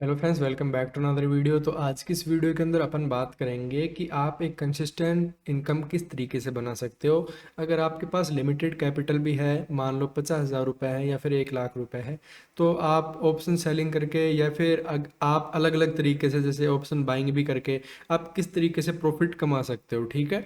Hello friends, welcome back to another video. तो आज की इस वीडियो के अंदर अपन बात करेंगे कि आप एक कंसिस्टेंट इनकम किस तरीके से बना सकते हो। अगर आपके पास लिमिटेड कैपिटल भी है, मान लो 50,000 रुपये है या फिर 1 लाख रुपए है, तो आप ऑप्शन सेलिंग करके या फिर आप अलग अलग तरीके से जैसे ऑप्शन बाइंग भी करके आप किस तरीके से प्रॉफिट कमा सकते हो। ठीक है,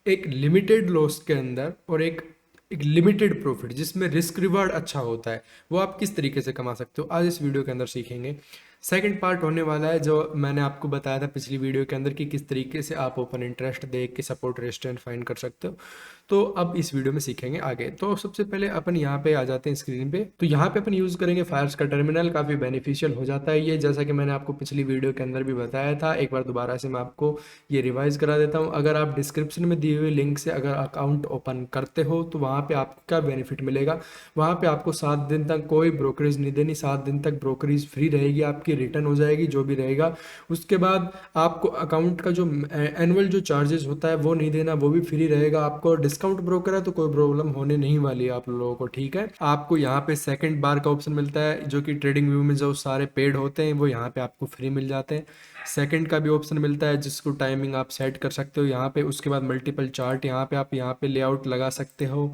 एक लिमिटेड लॉस के अंदर और एक लिमिटेड प्रॉफिट जिसमें रिस्क रिवार्ड अच्छा होता है, वो आप किस तरीके से कमा सकते हो आज इस वीडियो के अंदर सीखेंगे। सेकंड पार्ट होने वाला है जो मैंने आपको बताया था पिछली वीडियो के अंदर कि किस तरीके से आप ओपन इंटरेस्ट देख के सपोर्ट रेजिस्टेंस फाइंड कर सकते हो। तो अब इस वीडियो में सीखेंगे आगे। तो सबसे पहले अपन यहाँ पे आ जाते हैं स्क्रीन पे। तो यहाँ पे अपन यूज़ करेंगे फायर्स का टर्मिनल। काफ़ी बेनिफिशियल हो जाता है ये, जैसा कि मैंने आपको पिछली वीडियो के अंदर भी बताया था। एक बार दोबारा से मैं आपको ये रिवाइज करा देता हूँ। अगर आप डिस्क्रिप्शन में दिए हुए लिंक से अगर अकाउंट ओपन करते हो तो वहाँ पे आपको क्या बेनिफिट मिलेगा, वहाँ पे आपको 7 दिन तक कोई ब्रोकरेज नहीं देनी। 7 दिन तक ब्रोकरेज फ्री रहेगी, आपकी रिटर्न हो जाएगी जो भी रहेगा। उसके बाद आपको अकाउंट का जो एनुअल जो चार्जेस होता है वो नहीं देना, वो भी फ्री रहेगा। आपको डिस्काउंट ब्रोकर है तो कोई प्रॉब्लम होने नहीं वाली है आप लोगों को। ठीक है, आपको यहाँ पे सेकंड बार का ऑप्शन मिलता है जो कि ट्रेडिंग व्यू में जो सारे पेड होते हैं वो यहाँ पे आपको फ्री मिल जाते हैं। सेकंड का भी ऑप्शन मिलता है जिसको टाइमिंग आप सेट कर सकते हो यहाँ पे। उसके बाद मल्टीपल चार्ट यहाँ पे आप यहाँ पे लेआउट लगा सकते हो।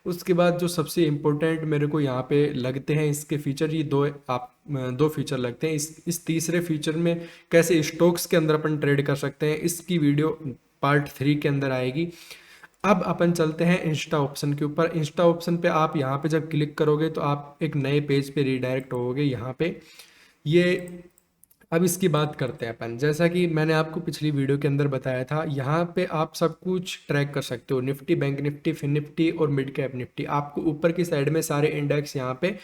उसके बाद जो सबसे इम्पोर्टेंट मेरे को यहाँ पे लगते हैं इसके फीचर, ये दो फीचर लगते हैं। इस तीसरे फीचर में कैसे स्टॉक्स के अंदर अपन ट्रेड कर सकते हैं, इसकी वीडियो पार्ट 3 के अंदर आएगी। अब अपन चलते हैं इंस्टा ऑप्शन के ऊपर। इंस्टा ऑप्शन पे आप यहाँ पे जब क्लिक करोगे तो आप एक नए पेज पे रिडायरेक्ट होगे यहाँ पे। ये अब इसकी बात करते हैं अपन। जैसा कि मैंने आपको पिछली वीडियो के अंदर बताया था, यहाँ पे आप सब कुछ ट्रैक कर सकते हो। Nifty, bank Nifty, fin Nifty और मिड कैप निफ्टी, आपको ऊपर की साइड में सारे इंडेक्स यहाँ पे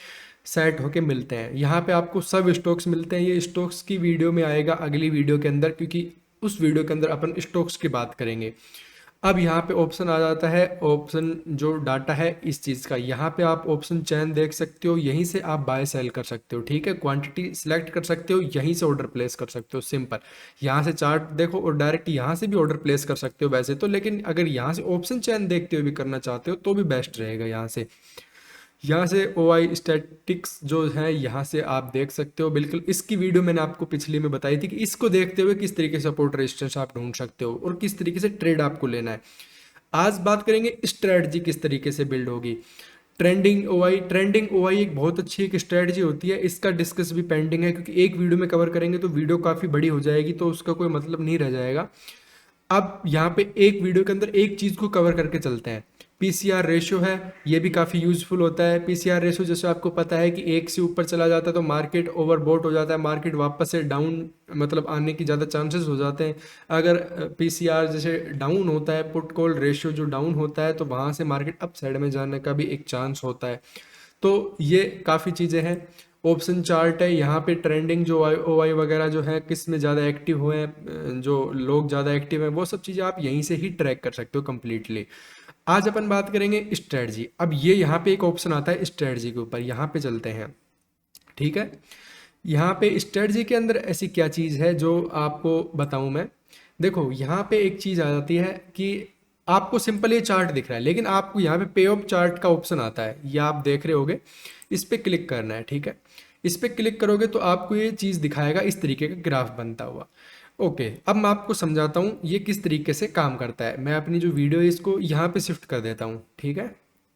सेट होके मिलते हैं। यहाँ पे आपको सब स्टॉक्स मिलते हैं। ये स्टॉक्स की वीडियो में आएगा अगली वीडियो के अंदर, क्योंकि उस वीडियो के अंदर अपन स्टॉक्स की बात करेंगे। अब यहाँ पे ऑप्शन आ जाता है, ऑप्शन जो डाटा है इस चीज़ का। यहाँ पे आप ऑप्शन चैन देख सकते हो, यहीं से आप बाय सेल कर सकते हो। ठीक है, क्वांटिटी सिलेक्ट कर सकते हो, यहीं से ऑर्डर प्लेस कर सकते हो। सिंपल, यहाँ से चार्ट देखो और डायरेक्ट यहाँ से भी ऑर्डर प्लेस कर सकते हो वैसे तो, लेकिन अगर यहाँ से ऑप्शन चैन देखते हुए भी करना चाहते हो तो भी बेस्ट रहेगा। यहाँ से OI स्टैटिक्स जो है यहाँ से आप देख सकते हो। बिल्कुल इसकी वीडियो मैंने आपको पिछली में बताई थी कि इसको देखते हुए किस तरीके से सपोर्ट रेजिस्टेंस आप ढूंढ सकते हो और किस तरीके से ट्रेड आपको लेना है। आज बात करेंगे स्ट्रेटजी किस तरीके से बिल्ड होगी। ट्रेंडिंग ओआई एक बहुत अच्छी एक स्ट्रेटजी होती है। इसका डिस्कस भी पेंडिंग है, क्योंकि एक वीडियो में कवर करेंगे तो वीडियो काफ़ी बड़ी हो जाएगी तो उसका कोई मतलब नहीं रह जाएगा। अब यहाँ पे एक वीडियो के अंदर एक चीज़ को कवर करके चलते हैं। पीसीआर रेशियो है, ये भी काफ़ी यूजफुल होता है। पीसीआर रेशियो जैसे आपको पता है कि एक से ऊपर चला जाता है तो मार्केट ओवरबॉट हो जाता है, मार्केट वापस से डाउन मतलब आने की ज़्यादा चांसेस हो जाते हैं। अगर पीसीआर जैसे डाउन होता है, पुट कॉल रेशियो जो डाउन होता है, तो वहाँ से मार्केट अप साइड में जाने का भी एक चांस होता है। तो ये काफ़ी चीज़ें हैं। ऑप्शन चार्ट है, यहाँ पे ट्रेंडिंग जो OI वगैरह जो है किस में ज़्यादा एक्टिव हुए हैं, जो लोग ज़्यादा एक्टिव हैं, वो सब चीज़ें आप यहीं से ही ट्रैक कर सकते हो कम्प्लीटली। आज अपन बात करेंगे स्ट्रेटजी। अब ये यहाँ पे एक ऑप्शन आता है स्ट्रेटजी के ऊपर, यहाँ पे चलते हैं। ठीक है, यहाँ पे स्ट्रेटजी के अंदर ऐसी क्या चीज़ है जो आपको बताऊँ मैं। देखो यहाँ पे एक चीज़ आ जाती है कि आपको सिंपल ये चार्ट दिख रहा है, लेकिन आपको यहाँ पे पे ऑफ चार्ट का ऑप्शन आता है, ये आप देख रहे होगे। इस पर क्लिक करना है। ठीक है, इस पर क्लिक करोगे तो आपको ये चीज़ दिखाएगा, इस तरीके का ग्राफ बनता हुआ। ओके, अब मैं आपको समझाता हूँ ये किस तरीके से काम करता है। मैं अपनी जो वीडियो है इसको यहाँ पे शिफ्ट कर देता हूँ। ठीक है,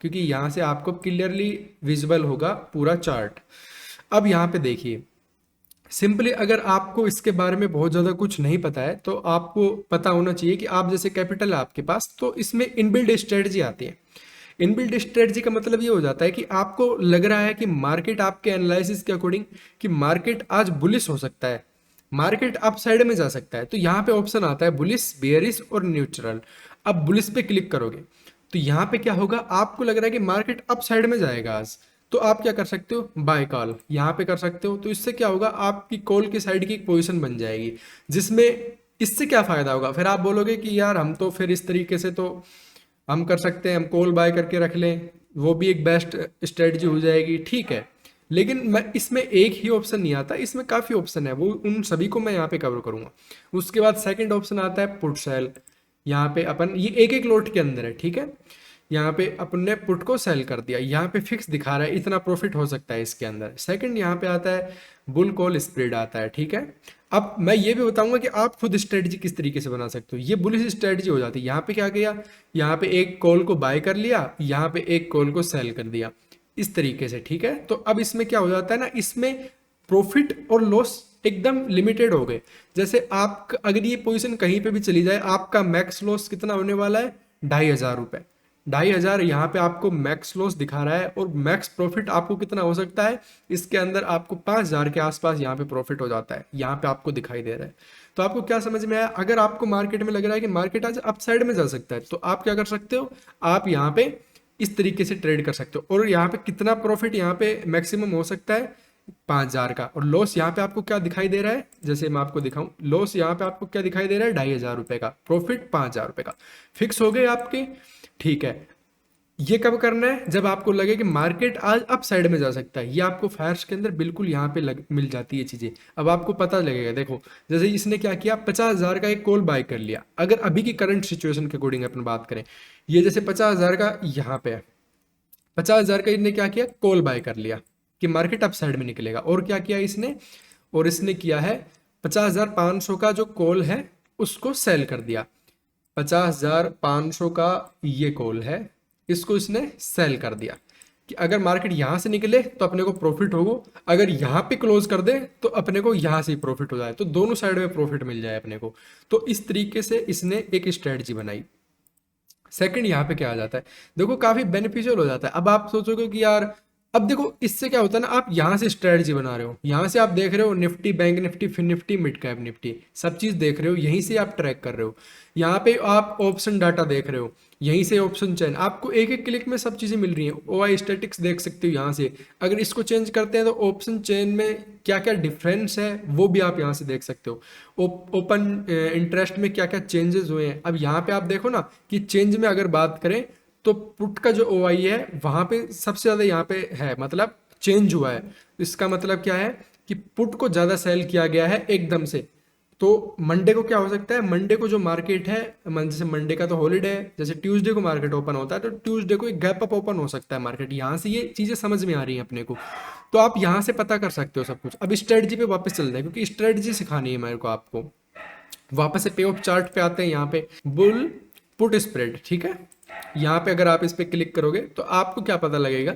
क्योंकि यहाँ से आपको क्लियरली विजिबल होगा पूरा चार्ट। अब यहाँ पे देखिए, सिंपली अगर आपको इसके बारे में बहुत ज़्यादा कुछ नहीं पता है तो आपको पता होना चाहिए कि आप जैसे कैपिटल है आपके पास तो इसमें इनबिल्ड स्ट्रेटजी आती है। इनबिल्ड स्ट्रेटजी का मतलब ये हो जाता है कि आपको लग रहा है कि मार्केट आपके एनालिसिस के अकॉर्डिंग कि मार्केट आज बुलिश हो सकता है, मार्केट अप साइड में जा सकता है, तो यहाँ पे ऑप्शन आता है बुलिश, बेयरिश और न्यूट्रल। अब बुलिश पे क्लिक करोगे तो यहाँ पे क्या होगा, आपको लग रहा है कि मार्केट अप साइड में जाएगा आज, तो आप क्या कर सकते हो, बाय कॉल यहाँ पे कर सकते हो। तो इससे क्या होगा, आपकी कॉल की साइड की एक पोजीशन बन जाएगी, जिसमें इससे क्या फायदा होगा। फिर आप बोलोगे कि यार हम तो फिर इस तरीके से तो हम कर सकते हैं, हम कॉल बाय करके रख लें, वो भी एक बेस्ट स्ट्रेटजी हो जाएगी। ठीक है, लेकिन मैं इसमें एक ही ऑप्शन नहीं आता, इसमें काफ़ी ऑप्शन है, वो उन सभी को मैं यहाँ पे कवर करूँगा। उसके बाद सेकंड ऑप्शन आता है पुट सेल। यहाँ पे अपन ये एक एक लोट के अंदर है। ठीक है, यहाँ पे अपन ने पुट को सेल कर दिया, यहाँ पे फिक्स दिखा रहा है इतना प्रॉफिट हो सकता है इसके अंदर। सेकंड यहाँ पे आता है बुल कॉल स्प्रेड आता है, ठीक है। अब मैं ये भी बताऊंगा कि आप खुद स्ट्रेटजी किस तरीके से बना सकते हो। ये बुलिश स्ट्रेटजी हो जाती है। यहाँ पे क्या किया, यहाँ पे एक कॉल को बाय कर लिया, यहाँ पे एक कॉल को सेल कर दिया, इस तरीके से, ठीक है। तो अब इसमें क्या हो जाता है ना, इसमें प्रॉफिट और लॉस एकदम लिमिटेड हो गए। जैसे आप अगर ये पोजीशन कहीं पे भी चली जाए, आपका मैक्स लॉस कितना होने वाला है, 2,500 रुपये। 2,500 यहाँ पे आपको मैक्स लॉस दिखा रहा है, और मैक्स प्रॉफिट आपको कितना हो सकता है, इसके अंदर आपको 5,000 के आसपास यहाँ पे प्रॉफिट हो जाता है, यहाँ पे आपको दिखाई दे रहा है। तो आपको क्या समझ में आया, अगर आपको मार्केट में लग रहा है कि मार्केट आज अप साइड में जा सकता है, तो आप क्या कर सकते हो, आप यहाँ पे इस तरीके से ट्रेड कर सकते हो। और यहाँ पे कितना प्रॉफिट यहाँ पे मैक्सिमम हो सकता है, 5,000 का। और लॉस यहाँ पे आपको क्या दिखाई दे रहा है, जैसे मैं आपको दिखाऊं, लॉस यहाँ पे आपको क्या दिखाई दे रहा है, 2,500 रुपये का, प्रॉफिट 5,000 रुपये का। फिक्स हो गए आपके, ठीक है। ये कब करना है, जब आपको लगे कि मार्केट आज अप साइड में जा सकता है। ये आपको फायर्स के अंदर बिल्कुल यहाँ पे मिल जाती है चीजें। अब आपको पता लगेगा, देखो जैसे इसने क्या किया, 50,000 का एक कॉल बाय कर लिया। अगर अभी की करंट सिचुएशन के अकॉर्डिंग अपन बात करें, ये जैसे 50,000 का यहाँ पे है, 50,000 का इसने क्या किया, कॉल बाय कर लिया कि मार्केट अप साइड में निकलेगा। और क्या किया इसने, और इसने किया है 50,500 का जो कॉल है उसको सेल कर दिया। 50,500 का ये कॉल है, इसको इसने सेल कर दिया कि अगर मार्केट यहाँ से निकले तो अपने को प्रॉफिट होगा, अगर यहाँ पे क्लोज कर दे तो अपने को यहाँ से ही प्रॉफिट हो जाए, तो दोनों साइड में प्रॉफिट मिल जाए अपने को। तो इस तरीके से इसने एक स्ट्रेटजी बनाई। सेकंड यहाँ पे क्या आ जाता है, देखो काफी बेनिफिशियल हो जाता है। अब आप सोचोगे कि यार, अब देखो इससे क्या होता है ना, आप यहाँ से स्ट्रेटजी बना रहे हो, यहाँ से आप देख रहे हो Nifty, bank Nifty, fin Nifty, mid cap Nifty, सब चीज देख रहे हो, यहीं से आप ट्रैक कर रहे हो। यहाँ पे आप ऑप्शन डाटा देख रहे हो, यहीं से ऑप्शन चेन, आपको एक एक क्लिक में सब चीजें मिल रही हैं। ओआई स्टैटिक्स देख सकते हो यहाँ से। अगर इसको चेंज करते हैं तो ऑप्शन चेन में क्या क्या डिफरेंस है वो भी आप यहाँ से देख सकते हो। ओपन इंटरेस्ट में क्या क्या चेंजेस हुए हैं। अब यहाँ पे आप देखो ना कि चेंज में अगर बात करें तो पुट का जो ओआई है वहां पे सबसे ज्यादा यहाँ पे है, मतलब चेंज हुआ है। इसका मतलब क्या है कि पुट को ज्यादा सेल किया गया है एकदम से। तो मंडे को क्या हो सकता है, मंडे को जो मार्केट है, जैसे मंडे का तो हॉलीडे है, जैसे ट्यूसडे को मार्केट ओपन होता है तो ट्यूसडे को एक गैप अप ओपन हो सकता है मार्केट। यहाँ से ये चीजें समझ में आ रही हैं अपने को, तो आप यहाँ से पता कर सकते हो सब कुछ। अब स्ट्रेटजी पे वापस चलते हैं, क्योंकि स्ट्रेटजी सिखानी है मेरे को आपको। वापस से पे ऑफ चार्ट पे आते हैं, यहाँ पे बुल पुट स्प्रेड, ठीक है। यहाँ पे अगर आप इस पे क्लिक करोगे तो आपको क्या पता लगेगा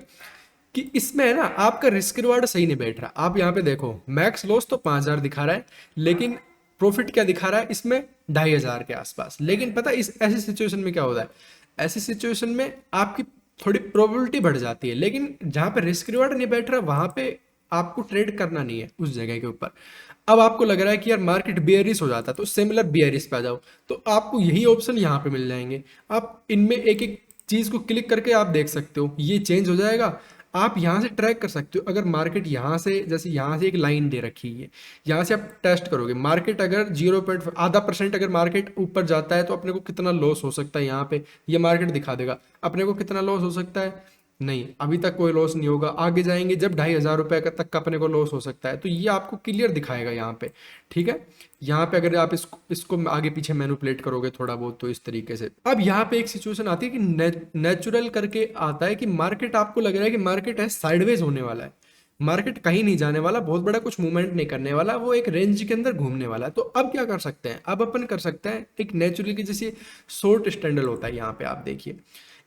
कि इसमें है ना आपका रिस्क रिवार्ड सही नहीं बैठ रहा। आप यहाँ पे देखो मैक्स लॉस तो 5,000 दिखा रहा है, लेकिन प्रॉफिट क्या दिखा रहा है इसमें, 2,500 के आसपास। लेकिन पता इस ऐसी सिचुएशन में क्या होता है, ऐसी सिचुएशन में आपकी थोड़ी प्रोबेबिलिटी बढ़ जाती है, लेकिन जहाँ पे रिस्क रिवार्ड नहीं बैठ रहा वहां पे आपको ट्रेड करना नहीं है उस जगह के ऊपर। अब आपको लग रहा है कि यार मार्केट बियरिश हो जाता है तो सिमिलर बियरिश पे आ जाओ, तो आपको यही ऑप्शन यहाँ पे मिल जाएंगे। आप इनमें एक एक चीज को क्लिक करके आप देख सकते हो, ये चेंज हो जाएगा। आप यहाँ से ट्रैक कर सकते हो। अगर मार्केट यहाँ से, जैसे यहाँ से एक लाइन दे रखी है, यहाँ से आप टेस्ट करोगे मार्केट अगर 0.5% अगर मार्केट ऊपर जाता है तो अपने को कितना लॉस हो सकता है। यहाँ पे ये मार्केट दिखा देगा अपने को कितना लॉस हो सकता है। नहीं, अभी तक कोई लॉस नहीं होगा, आगे जाएंगे जब 2,500 रुपये तक का अपने को लॉस हो सकता है। तो ये आपको क्लियर दिखाएगा यहाँ पे, ठीक है। यहाँ पे अगर आप इसको आगे पीछे मैनिपुलेट करोगे थोड़ा बहुत तो इस तरीके से। अब यहाँ पे एक सिचुएशन आती है कि नेचुरल करके आता है कि मार्केट, आपको लग रहा है कि मार्केट है साइडवेज होने वाला है, मार्केट कहीं नहीं जाने वाला, बहुत बड़ा कुछ मूवमेंट नहीं करने वाला, वो एक रेंज के अंदर घूमने वाला है। तो अब क्या कर सकते हैं, अब अपन कर सकते हैं एक नेचुरली की जैसे शॉर्ट स्टैंडल होता है। यहाँ पे आप देखिए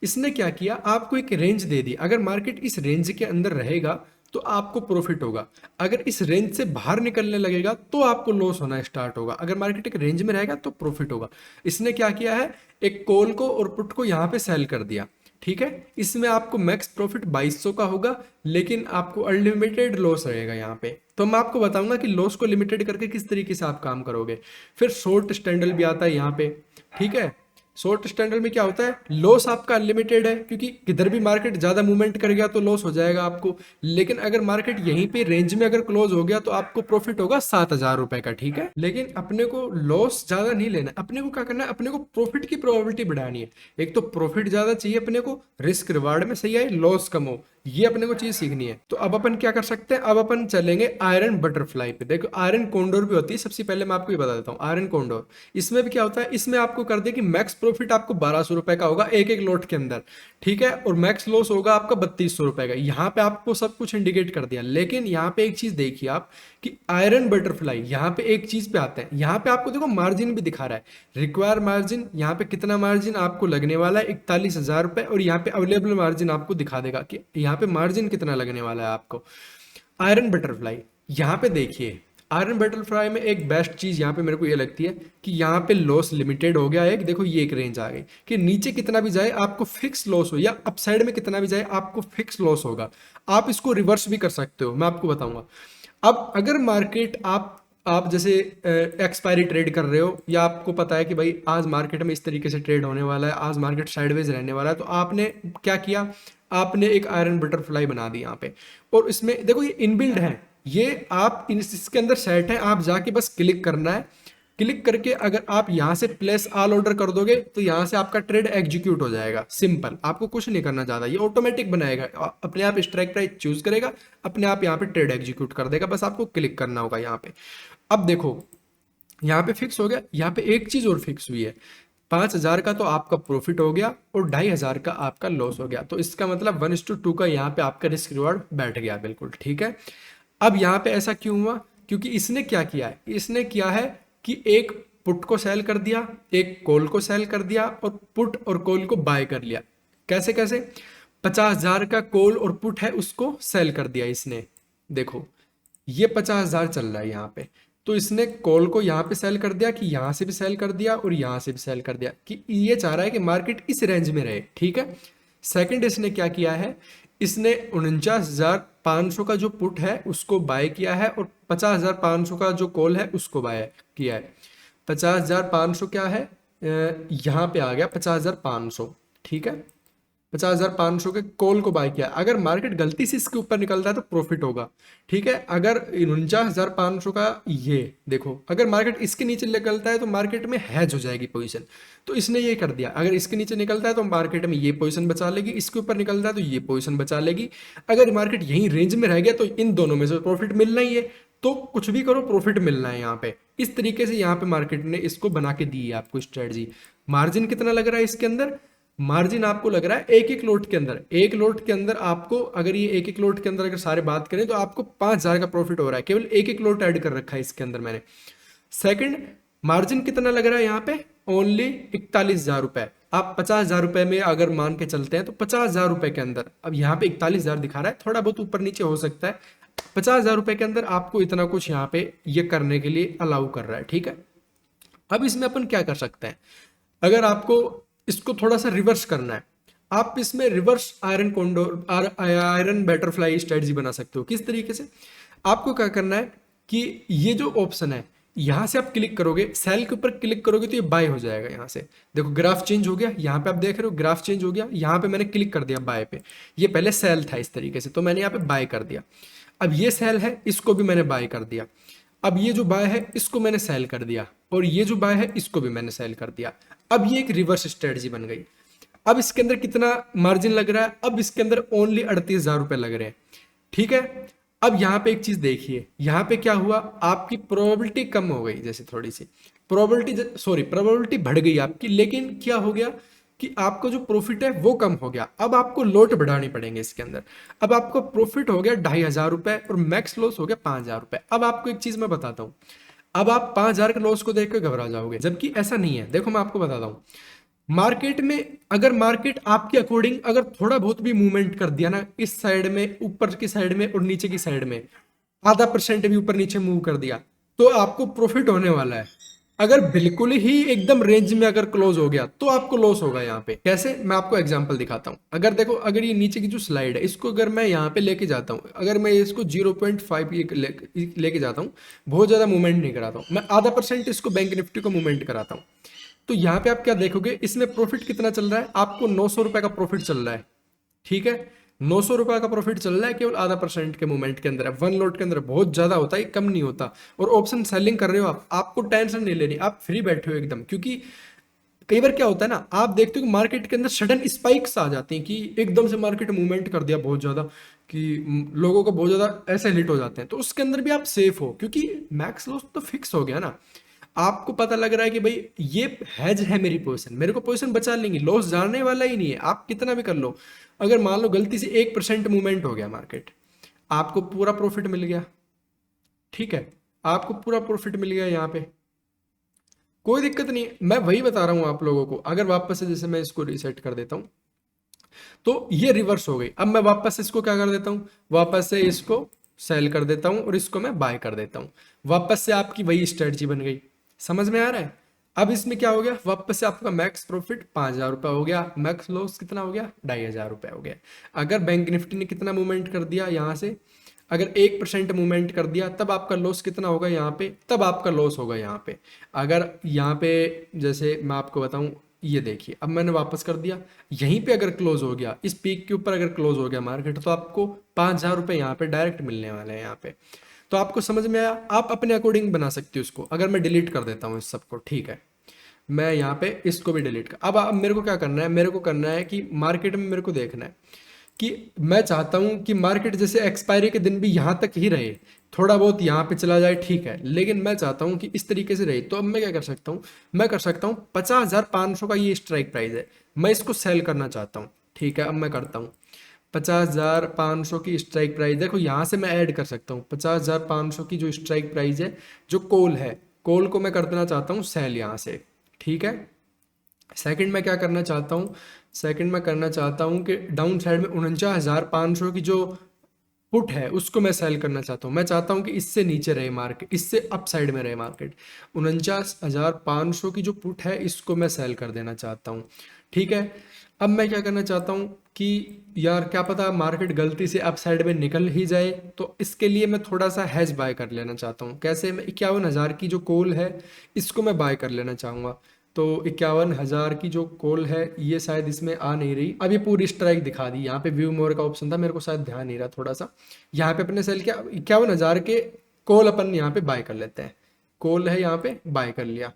इसने क्या किया, आपको एक रेंज दे दी। अगर मार्केट इस रेंज के अंदर रहेगा तो आपको प्रॉफिट होगा, अगर इस रेंज से बाहर निकलने लगेगा तो आपको लॉस होना स्टार्ट होगा। अगर मार्केट एक रेंज में रहेगा तो प्रॉफिट होगा। इसने क्या किया है, एक कॉल को और पुट को यहाँ पे सेल कर दिया, ठीक है। इसमें आपको मैक्स प्रॉफिट 2,200 का होगा, लेकिन आपको अनलिमिटेड लॉस रहेगा यहाँ पे। तो मैं आपको बताऊंगा कि लॉस को लिमिटेड करके किस तरीके से आप काम करोगे। फिर शॉर्ट स्टैंडल भी आता है यहाँ पे, ठीक है। शॉर्ट स्टैंडर्ड में क्या होता है, लॉस आपका अनलिमिटेड है, क्योंकि किधर भी मार्केट ज्यादा मूवमेंट कर गया तो लॉस हो जाएगा आपको। लेकिन अगर मार्केट यहीं पे रेंज में अगर क्लोज हो गया तो आपको प्रॉफिट होगा 7,000 रुपए का, ठीक है। लेकिन अपने को लॉस ज्यादा नहीं लेना, अपने को क्या करना है, अपने को प्रॉफिट की प्रोबेबिलिटी बढ़ानी है। एक तो प्रॉफिट ज्यादा चाहिए अपने को, रिस्क रिवार्ड में सही आए, लॉस कम हो, ये अपने को चीज सीखनी है। तो अब अपन क्या कर सकते हैं, अब अपन चलेंगे आयरन बटरफ्लाई पे। देखो आयरन कोंडोर भी होती है, सबसे पहले मैं आपको ये बता देता हूँ आयरन कोंडोर। इसमें भी क्या होता है, इसमें आपको कर दे कि मैक्स प्रॉफिट आपको 1200 रुपए का होगा एक एक लोट के अंदर, ठीक है, और मैक्स लॉस होगा आपका 3200 रुपए का। यहाँ पे आपको सब कुछ इंडिकेट कर दिया, लेकिन यहाँ पे एक चीज देखिए आप कि आयरन बटरफ्लाई यहाँ पे एक चीज पे आते हैं, यहाँ पे आपको देखो मार्जिन भी दिखा रहा है, रिक्वायर मार्जिन यहाँ पे कितना मार्जिन आपको लगने वाला है 41,000 रुपए, और यहाँ पे अवेलेबल मार्जिन आपको दिखा देगा कि यहाँ पे मार्जिन कितना लगने वाला है आपको। आयरन बटरफ्लाई यहाँ पे देखिए, आयरन बटरफ्लाई में एक बेस्ट चीज यहाँ पे मेरे को ये लगती है कि यहाँ पे लॉस लिमिटेड हो गया है। देखो ये एक रेंज आ गई कि नीचे कितना भी जाए आपको फिक्स लॉस हो, या अपसाइड में कितना भी जाए आपको फिक्स लॉस होगा। आप इसको रिवर्स भी कर सकते हो, मैं आपको बताऊंगा। अब अगर मार्केट आप जैसे एक्सपायरी ट्रेड कर रहे हो, या आपको पता है कि भाई आज मार्केट में इस तरीके से ट्रेड होने वाला है, आज मार्केट साइडवेज रहने वाला है, तो आपने क्या किया, आपने एक आयरन बटरफ्लाई बना दी यहाँ पे। और इसमें देखो ये इनबिल्ड है, ये आप इसके अंदर सेट है, आप जाके बस क्लिक करना है। क्लिक करके अगर आप यहाँ से प्लेस ऑल ऑर्डर कर दोगे तो यहाँ से आपका ट्रेड एग्जीक्यूट हो जाएगा। सिंपल, आपको कुछ नहीं करना ज्यादा, ये ऑटोमेटिक बनाएगा, अपने आप स्ट्राइक प्राइस चूज करेगा, अपने आप यहाँ पे ट्रेड एग्जीक्यूट कर देगा, बस आपको क्लिक करना होगा यहाँ पे। अब देखो यहाँ पे फिक्स हो गया, यहाँ पे एक चीज और फिक्स हुई है, 5,000 का तो आपका प्रॉफिट हो गया और 2,500 का आपका लॉस हो गया। तो इसका मतलब 1:2 का यहाँ पे आपका रिस्क रिवॉर्ड बैठ गया, बिल्कुल ठीक है। अब यहाँ पे ऐसा क्यों हुआ, क्योंकि इसने क्या किया है, इसने किया है कि एक पुट को सेल कर दिया, एक कॉल को सेल कर दिया, और पुट और कॉल को बाय कर लिया। कैसे कैसे, 50,000 का कॉल और पुट है उसको सेल कर दिया इसने। देखो ये 50,000 चल रहा है यहाँ पे, तो इसने कॉल को यहाँ पे सेल कर दिया, कि यहाँ से भी सेल कर दिया और यहाँ से भी सेल कर दिया, कि ये चाह रहा है कि मार्केट इस रेंज में रहे, ठीक है। सेकंड इसने क्या किया है, इसने 49,500 का जो पुट है उसको बाय किया है, और 50,500 का जो कॉल है उसको बाय किया है। 50,500 क्या है, यहाँ पे आ गया 50,500, ठीक है। 50,500 के कॉल को बाय किया, अगर मार्केट गलती से इसके ऊपर निकलता है तो प्रॉफिट होगा, ठीक है। अगर 49,500 का ये देखो, अगर मार्केट इसके नीचे निकलता है तो मार्केट में हैज हो जाएगी पोजीशन, तो इसने ये कर दिया, अगर इसके नीचे निकलता है तो मार्केट में ये पोजीशन बचा लेगी, इसके ऊपर निकलता है तो ये पोजीशन बचा लेगी। अगर मार्केट यही रेंज में रह गया तो इन दोनों में से प्रॉफिट मिलना ही है, तो कुछ भी करो प्रॉफिट मिलना है यहाँ पे। इस तरीके से यहाँ पे मार्केट ने इसको बना के दी है आपको स्ट्रेटजी। मार्जिन कितना लग रहा है इसके अंदर, मार्जिन आपको लग रहा है एक एक लोट के अंदर, एक लोट के अंदर आपको, अगर ये एक एक लोट के अंदर अगर सारे बात करें तो आपको 5,000 का प्रॉफिट हो रहा है, केवल एक एक लोट ऐड कर रखा है इसके अंदर मैंने। सेकंड, मार्जिन कितना लग रहा है यहाँ पे, ओनली 41,000 रुपए। आप 50,000 रुपए में अगर मान के चलते हैं तो 50,000 रुपए के अंदर, अब यहाँ पे 41,000 दिखा रहा है, थोड़ा बहुत ऊपर नीचे हो सकता है, 50,000 रुपए के अंदर आपको इतना कुछ यहाँ पे ये करने के लिए अलाउ कर रहा है, ठीक है। अब इसमें अपन क्या कर सकते हैं, अगर आपको इसको थोड़ा सा रिवर्स करना है, आप इसमें reverse iron Condor iron butterfly strategy बना सकते हो। किस तरीके से, आपको क्या करना है कि ये जो ऑप्शन है यहाँ से आप क्लिक करोगे, सेल के ऊपर क्लिक करोगे तो ये बाय हो जाएगा। यहाँ से देखो ग्राफ चेंज हो गया, यहाँ पे आप देख रहे हो ग्राफ चेंज हो गया, यहाँ पे मैंने क्लिक कर दिया बाय पे, ये पहले सेल था इस तरीके से, तो मैंने यहाँ पे बाय कर दिया। अब ये सेल है, इसको भी मैंने बाय कर दिया। अब ये जो बाय है इसको मैंने सेल कर दिया, और ये जो बाय है इसको भी मैंने सेल कर दिया। अब ये एक रिवर्स स्ट्रेटजी बन गई। अब इसके अंदर कितना मार्जिन लग रहा है, अब इसके अंदर ओनली 38,000 रुपए लग रहे हैं, ठीक है। अब यहाँ पे एक चीज देखिए, यहाँ पे क्या हुआ, आपकी प्रोबेबिलिटी कम हो गई, जैसे थोड़ी सी प्रोबेबिलिटी बढ़ गई आपकी, लेकिन क्या हो गया कि आपको जो प्रॉफिट है वो कम हो गया। अब आपको लोट बढ़ानी पड़ेंगे इसके अंदर। अब आपको प्रॉफिट हो गया 2,500 रुपए और मैक्स लॉस हो गया 5,000 रुपए। अब आपको एक चीज मैं बताता हूँ, अब आप 5,000 के लॉस को देख कर घबरा जाओगे, जबकि ऐसा नहीं है। देखो मैं आपको बताता हूँ, मार्केट में अगर मार्केट आपके अकॉर्डिंग अगर थोड़ा बहुत भी मूवमेंट कर दिया ना, इस साइड में, ऊपर की साइड में और नीचे की साइड में, आधा % भी ऊपर नीचे मूव कर दिया, तो आपको प्रॉफिट होने वाला है। अगर बिल्कुल ही एकदम रेंज में अगर क्लोज हो गया तो आपको लॉस होगा। यहाँ पे कैसे, मैं आपको एग्जांपल दिखाता हूँ। अगर देखो, अगर ये नीचे की जो स्लाइड है इसको अगर मैं यहाँ पे लेके जाता हूँ, अगर मैं इसको 0.5 लेके जाता हूँ, बहुत ज्यादा मूवमेंट नहीं कराता हूँ, मैं आधा % इसको बैंक निफ्टी को मूवमेंट कराता हूँ, तो यहाँ पे आप क्या देखोगे, इसमें प्रॉफिट कितना चल रहा है, आपको 900 रुपए का प्रॉफिट चल रहा है, ठीक है। 900 रुपए का प्रॉफिट चल रहा है केवल आधा % के मूवमेंट के अंदर है। वन लोट के अंदर बहुत ज्यादा होता है, कम नहीं होता। और ऑप्शन सेलिंग कर रहे हो आप, आपको टेंशन नहीं लेनी, आप फ्री बैठे हो एकदम, क्योंकि कई बार क्या होता है ना, आप देखते हो कि मार्केट के अंदर सडन स्पाइक्स आ जाती हैं कि एकदम से मार्केट मूवमेंट कर दिया बहुत ज़्यादा, कि लोगों को बहुत ज़्यादा ऐसे हिट हो जाते हैं, तो उसके अंदर भी आप सेफ हो क्योंकि मैक्स लॉस तो फिक्स हो गया ना। आपको पता लग रहा है कि भाई ये हैज है मेरी पोजीशन, मेरे को पोजीशन बचा लेंगी, लॉस जाने वाला ही नहीं है, आप कितना भी कर लो। अगर मान लो गलती से 1% मूवमेंट हो गया मार्केट, आपको पूरा प्रॉफिट मिल गया, ठीक है, आपको पूरा प्रॉफिट मिल गया यहाँ पे, कोई दिक्कत नहीं है। मैं वही बता रहा हूँ आप लोगों को। अगर वापस से जैसे मैं इसको रीसेट कर देता हूँ तो ये रिवर्स हो गई। अब मैं वापस से इसको क्या कर देता हूँ, वापस से इसको सेल कर देता हूँ और इसको मैं बाय कर देता हूँ। वापस से आपकी वही स्ट्रेटजी बन गई। समझ में आ रहा है? अब इसमें क्या हो गया, वापस से आपका मैक्स प्रॉफिट 5,000 रुपये हो गया, मैक्स लॉस कितना हो गया, 2,500 रुपये हो गया। अगर बैंक निफ्टी ने कितना मूवमेंट कर दिया यहाँ से, अगर 1% मूवमेंट कर दिया तब आपका लॉस कितना होगा यहाँ पे, तब आपका लॉस होगा यहाँ पे। अगर यहाँ पे जैसे मैं आपको बताऊँ, ये देखिए अब मैंने वापस कर दिया, यहीं पे अगर क्लोज हो गया, इस पीक के ऊपर अगर क्लोज हो गया मार्केट, तो आपको 5,000 रुपये यहाँ पे डायरेक्ट मिलने वाले हैं यहाँ पे। तो आपको समझ में आया? आप अपने अकॉर्डिंग बना सकते हो इसको। अगर मैं डिलीट कर देता हूँ इस सबको, ठीक है, मैं यहाँ पे इसको भी डिलीट कर, अब मेरे को क्या करना है, मेरे को करना है कि मार्केट में मेरे को देखना है कि मैं चाहता हूं कि मार्केट जैसे एक्सपायरी के दिन भी यहां तक ही रहे, थोड़ा बहुत यहां पे चला जाए ठीक है, लेकिन मैं चाहता हूं कि इस तरीके से रहे। तो अब मैं क्या कर सकता हूं, मैं कर सकता हूं 50,500 का ये स्ट्राइक प्राइस है, मैं इसको सेल करना चाहता हूं, ठीक है। अब मैं करता हूं 50,500 की स्ट्राइक प्राइस, देखो यहां से मैं ऐड कर सकता हूँ 50,500 की जो स्ट्राइक प्राइस है, जो कॉल है, कॉल को मैं कर देना चाहता हूँ सेल यहाँ से, ठीक है। सेकंड मैं क्या करना चाहता हूँ, सेकंड मैं करना चाहता हूँ कि डाउन साइड में 49,500 की जो पुट है उसको मैं सेल करना चाहता हूँ। मैं चाहता हूँ कि इससे नीचे रहे मार्केट, इससे अप साइड में रहे मार्केट। 49,500 की जो पुट है इसको मैं सेल कर देना चाहता हूँ, ठीक है। अब मैं क्या करना चाहता हूँ कि यार क्या पता मार्केट गलती से अप साइड में निकल ही जाए, तो इसके लिए मैं थोड़ा सा हैज बाय कर लेना चाहता हूँ। कैसे? मैं 51,000 की जो कॉल है इसको मैं बाय कर लेना चाहूँगा। तो 51,000 की जो कॉल है ये शायद इसमें आ नहीं रही, अब ये पूरी स्ट्राइक दिखा दी। यहाँ पे व्यू मोर का ऑप्शन था, मेरे को शायद ध्यान नहीं रहा थोड़ा सा। यहाँ पे अपने सेल किया 51,000 के कॉल अपन यहाँ पे बाय कर लेते हैं, कॉल है यहाँ पे बाय कर लिया।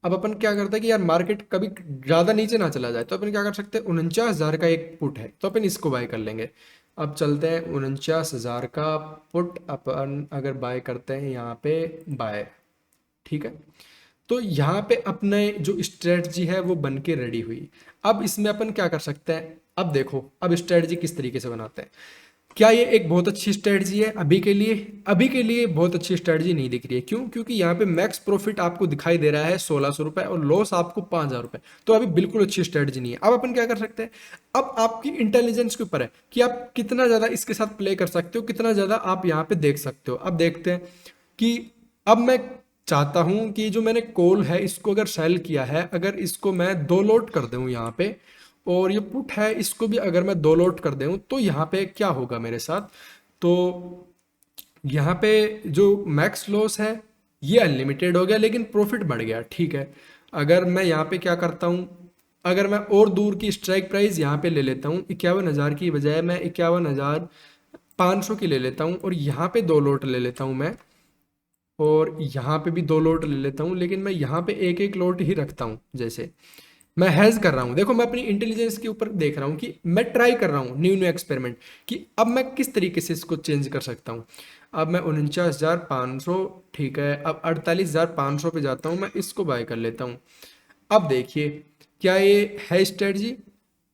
अब अपन क्या करते हैं कि यार मार्केट कभी ज़्यादा नीचे ना चला जाए, तो अपन क्या कर सकते हैं, 49,000 का एक पुट है तो अपन इसको बाय कर लेंगे। अब चलते हैं 49,000 का पुट अपन अगर बाय करते हैं यहाँ पे बाय, ठीक है। तो यहाँ पे अपने जो स्ट्रेटजी है वो बन के रेडी हुई। अब इसमें अपन क्या कर सकते हैं, अब देखो अब स्ट्रेटजी किस तरीके से बनाते हैं। क्या ये एक बहुत अच्छी स्ट्रेटजी है अभी के लिए? अभी के लिए बहुत अच्छी स्ट्रेटजी नहीं दिख रही है। क्यों? क्योंकि यहाँ पे मैक्स प्रॉफिट आपको दिखाई दे रहा है 1,600 रुपये और लॉस आपको 5,000 रुपये, तो अभी बिल्कुल अच्छी स्ट्रेटजी नहीं है। अब अपन क्या कर सकते हैं, अब आपकी इंटेलिजेंस के ऊपर है कि आप कितना ज़्यादा इसके साथ प्ले कर सकते हो, कितना ज़्यादा आप यहाँ पे देख सकते हो। अब देखते हैं कि अब मैं चाहता हूं कि जो मैंने कॉल है इसको अगर सेल किया है, अगर इसको मैं दो लोट कर दूं यहाँ पे, और ये पुट है इसको भी अगर मैं दो लोट कर दूं, तो यहाँ पे क्या होगा मेरे साथ, तो यहाँ पे जो मैक्स लॉस है ये अनलिमिटेड हो गया लेकिन प्रॉफिट बढ़ गया, ठीक है। अगर मैं यहाँ पे क्या करता हूँ, अगर मैं और दूर की स्ट्राइक प्राइस यहाँ पे ले लेता हूँ 51,000 की बजाय मैं 51,500 की ले लेता हूँ, और यहाँ पे दो लोट ले लेता हूँ मैं, और यहाँ पे भी दो लोट ले लेता हूँ, लेकिन मैं यहाँ पे एक एक लोट ही रखता हूँ। जैसे मैं हैज कर रहा हूँ, देखो मैं अपनी इंटेलिजेंस के ऊपर देख रहा हूँ कि मैं ट्राई कर रहा हूँ न्यू न्यू एक्सपेरिमेंट कि अब मैं किस तरीके से इसको चेंज कर सकता हूँ। अब मैं 49,500, ठीक है, अब 48,500 पे जाता हूँ, मैं इसको बाय कर लेता हूँ। अब देखिए क्या ये है स्ट्रेटजी,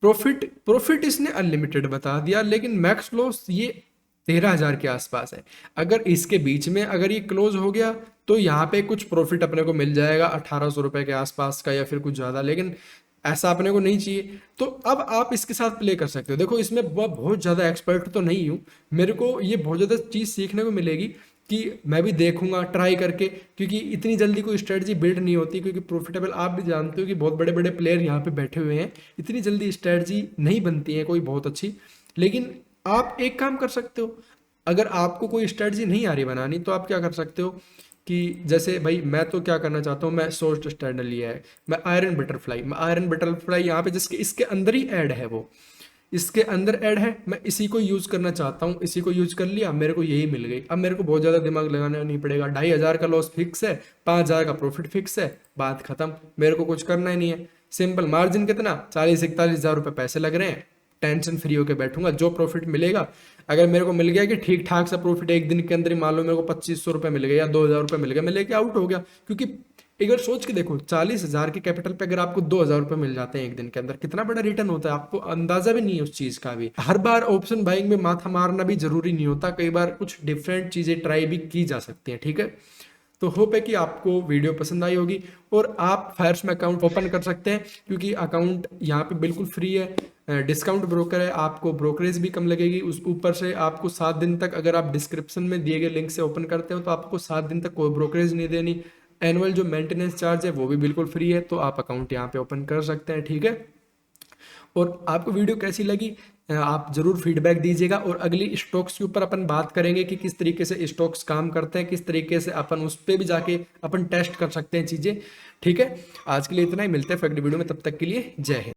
प्रॉफिट प्रॉफिट इसने अनलिमिटेड बता दिया लेकिन मैक्स लॉस ये 13,000 के आसपास है। अगर इसके बीच में अगर ये क्लोज हो गया तो यहाँ पे कुछ प्रॉफिट अपने को मिल जाएगा 1,800 रुपये के आसपास का या फिर कुछ ज़्यादा, लेकिन ऐसा अपने को नहीं चाहिए। तो अब आप इसके साथ प्ले कर सकते हो। देखो इसमें बहुत ज़्यादा एक्सपर्ट तो नहीं हूँ, मेरे को ये बहुत ज़्यादा चीज़ सीखने को मिलेगी कि मैं भी देखूंगा ट्राई करके, क्योंकि इतनी जल्दी कोई स्ट्रेटजी बिल्ड नहीं होती, क्योंकि प्रॉफिटेबल आप भी जानते हो कि बहुत बड़े बड़े प्लेयर यहाँ पे बैठे हुए हैं, इतनी जल्दी स्ट्रेटजी नहीं बनती है कोई बहुत अच्छी। लेकिन आप एक काम कर सकते हो, अगर आपको कोई स्ट्रेटजी नहीं आ रही बनानी तो आप क्या कर सकते हो कि जैसे भाई मैं तो क्या करना चाहता हूँ, मैं सोर्स स्टैंडर्ड लिया है, मैं आयरन बटरफ्लाई यहाँ पे जिसके इसके अंदर ही ऐड है, वो इसके अंदर ऐड है, मैं इसी को यूज करना चाहता हूँ, इसी को यूज कर लिया, मेरे को यही मिल गई। अब मेरे को बहुत ज़्यादा दिमाग लगाना नहीं पड़ेगा, 2,500 का लॉस फिक्स है, 5,000 का प्रॉफिट फिक्स है, बात खत्म, मेरे को कुछ करना ही नहीं है। सिंपल, मार्जिन कितना, 40-41 हज़ार रुपये पैसे लग रहे हैं, टेंशन फ्री होकर बैठूंगा, जो प्रॉफिट मिलेगा, अगर मेरे को मिल गया कि ठीक ठाक सा प्रॉफिट एक दिन के अंदर ही, मान लो मेरे को 2500 रुपये मिल गया या 2000 रुपये मिल गया, मैं लेके आउट हो गया। क्योंकि एक बार सोच के देखो, 40 हज़ार के कैपिटल पे अगर आपको 2000 रुपये मिल जाते हैं एक दिन के अंदर, कितना बड़ा रिटर्न होता है, आपको अंदाजा भी नहीं है उस चीज का भी। हर बार ऑप्शन बाइंग में माथा मारना भी जरूरी नहीं होता, कई बार कुछ डिफरेंट चीजें ट्राई भी की जा सकती हैं, ठीक है। तो होप है कि आपको वीडियो पसंद आई होगी, और आप फायर्स में अकाउंट ओपन कर सकते हैं, क्योंकि अकाउंट यहाँ पे बिल्कुल फ्री है, डिस्काउंट ब्रोकर है, आपको ब्रोकरेज भी कम लगेगी। उस ऊपर से आपको 7 दिन तक, अगर आप डिस्क्रिप्शन में दिए गए लिंक से ओपन करते हो तो आपको 7 दिन तक कोई ब्रोकरेज नहीं देनी। एनुअल जो मेंटेनेंस चार्ज है वो भी बिल्कुल फ्री है, तो आप अकाउंट यहाँ पे ओपन कर सकते हैं, ठीक है। और आपको वीडियो कैसी लगी, आप जरूर फीडबैक दीजिएगा, और अगली स्टॉक्स के ऊपर अपन बात करेंगे कि किस तरीके से स्टॉक्स काम करते हैं, किस तरीके से अपन उस पर भी जाके अपन टेस्ट कर सकते हैं चीज़ें, ठीक है। आज के लिए इतना ही, मिलते हैं अगली वीडियो में, तब तक के लिए जय हिंद।